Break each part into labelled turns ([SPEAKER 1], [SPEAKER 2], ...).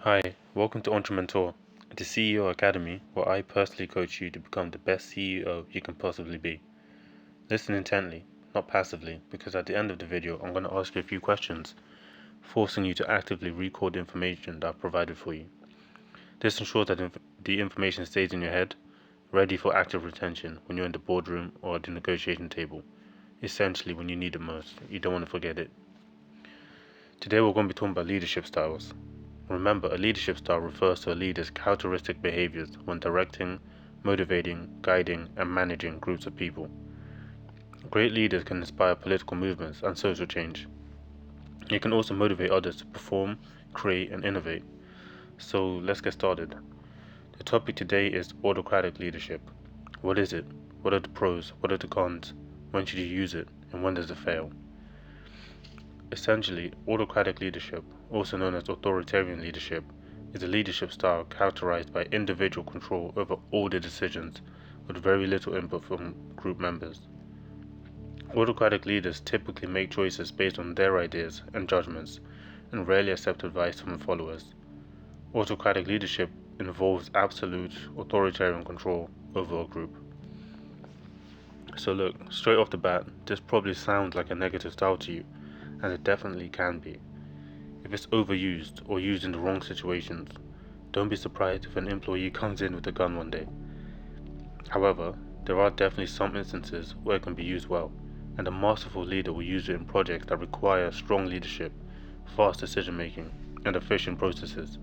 [SPEAKER 1] Hi, welcome to Entrementor, the CEO Academy, where I personally coach you to become the best CEO you can possibly be. Listen intently, not passively, because at the end of the video I'm going to ask you a few questions, forcing you to actively recall the information that I've provided for you. This ensures that the information stays in your head, ready for active retention when you're in the boardroom or at the negotiation table, essentially when you need it most. You don't want to forget it. Today we're going to be talking about leadership styles. Remember, a leadership style refers to a leader's characteristic behaviors when directing, motivating, guiding, and managing groups of people. Great leaders can inspire political movements and social change. They can also motivate others to perform, create, and innovate. So let's get started. The topic today is autocratic leadership. What is it? What are the pros? What are the cons? When should you use it? And when does it fail? Essentially, autocratic leadership, also known as authoritarian leadership, is a leadership style characterized by individual control over all the decisions with very little input from group members. Autocratic leaders typically make choices based on their ideas and judgments and rarely accept advice from followers. Autocratic leadership involves absolute authoritarian control over a group. So look, straight off the bat, this probably sounds like a negative style to you, and it definitely can be. If it's overused or used in the wrong situations, don't be surprised if an employee comes in with a gun one day. However, there are definitely some instances where it can be used well, and a masterful leader will use it in projects that require strong leadership, fast decision making, and efficient processes.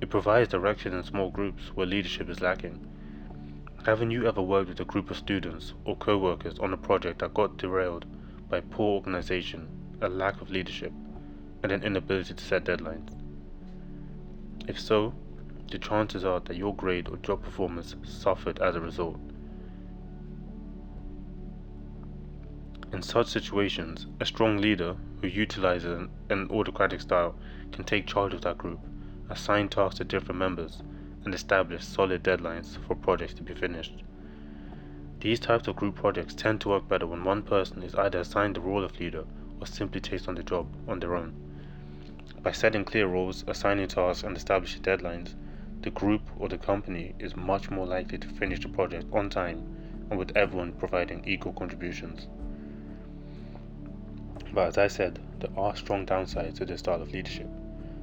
[SPEAKER 1] It provides direction in small groups where leadership is lacking. Haven't you ever worked with a group of students or co-workers on a project that got derailed by poor organization, a lack of leadership, and an inability to set deadlines? If so, the chances are that your grade or job performance suffered as a result. In such situations, a strong leader who utilizes an autocratic style can take charge of that group, assign tasks to different members, and establish solid deadlines for projects to be finished. These types of group projects tend to work better when one person is either assigned the role of leader or simply takes on the job on their own. By setting clear roles, assigning tasks, and establishing deadlines, the group or the company is much more likely to finish the project on time and with everyone providing equal contributions. But as I said, there are strong downsides to this style of leadership.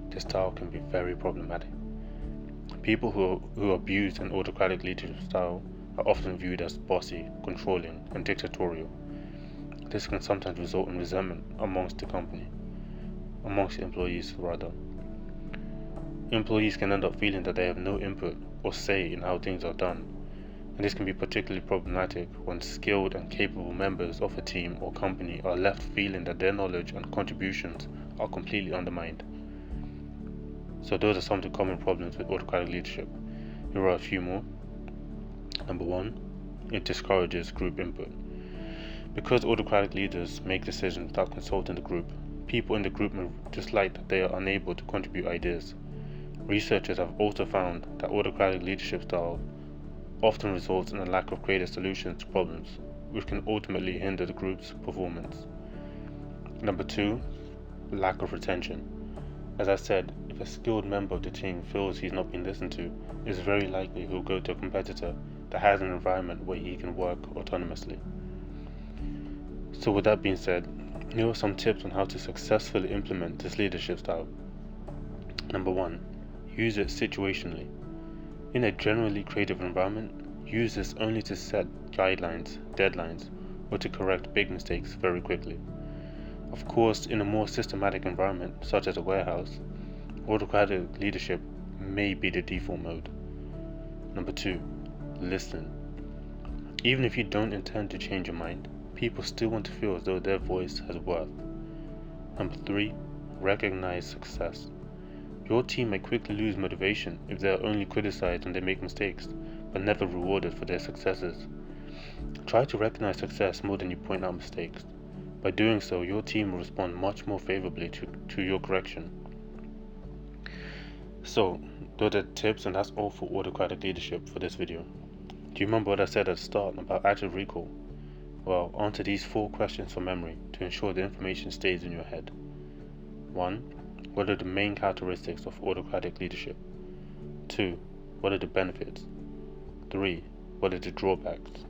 [SPEAKER 1] This style can be very problematic. People who abuse an autocratic leadership style are often viewed as bossy, controlling, and dictatorial. This can sometimes result in resentment amongst the employees rather. Employees can end up feeling that they have no input or say in how things are done, and this can be particularly problematic when skilled and capable members of a team or company are left feeling that their knowledge and contributions are completely undermined. So those are some of the common problems with autocratic leadership. Here are a few more. Number one, it discourages group input. Because autocratic leaders make decisions without consulting the group, people in the group may dislike that they are unable to contribute ideas. Researchers have also found that autocratic leadership style often results in a lack of creative solutions to problems, which can ultimately hinder the group's performance. Number two, lack of retention. As I said, if a skilled member of the team feels he's not being listened to, it's very likely he'll go to a competitor that has an environment where he can work autonomously. So with that being said, here are some tips on how to successfully implement this leadership style. Number one, use it situationally. In a generally creative environment, use this only to set guidelines, deadlines, or to correct big mistakes very quickly. Of course, in a more systematic environment, such as a warehouse, autocratic leadership may be the default mode. Number two, listen. Even if you don't intend to change your mind, people still want to feel as though their voice has worth. Number three, recognize success. Your team may quickly lose motivation if they are only criticized when they make mistakes, but never rewarded for their successes. Try to recognize success more than you point out mistakes. By doing so, your team will respond much more favorably to your correction. So, those are the tips, and that's all for autocratic leadership for this video. Do you remember what I said at the start about active recall? Well, answer these 4 questions from memory to ensure the information stays in your head. 1. What are the main characteristics of autocratic leadership? 2. What are the benefits? 3. What are the drawbacks?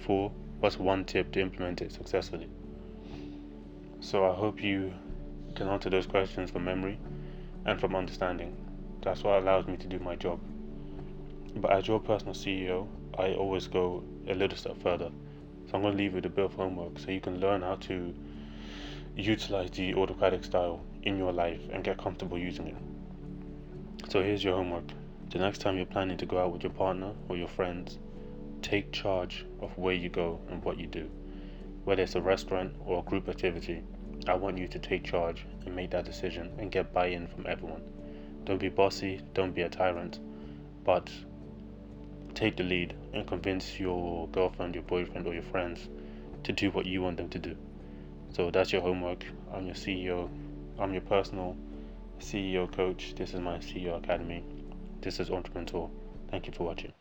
[SPEAKER 1] 4. What's one tip to implement it successfully? So I hope you can answer those questions from memory and from understanding. That's what allows me to do my job. But as your personal CEO, I always go a little step further. So I'm going to leave you with a bit of homework so you can learn how to utilize the autocratic style in your life and get comfortable using it. So here's your homework. The next time you're planning to go out with your partner or your friends, take charge of where you go and what you do. Whether it's a restaurant or a group activity, I want you to take charge and make that decision and get buy-in from everyone. Don't be bossy, don't be a tyrant, but take the lead and convince your girlfriend, your boyfriend, or your friends to do what you want them to do. So that's your homework. I'm your CEO. I'm your personal CEO coach. This is my CEO Academy. This is Entrepreneur. Thank you for watching.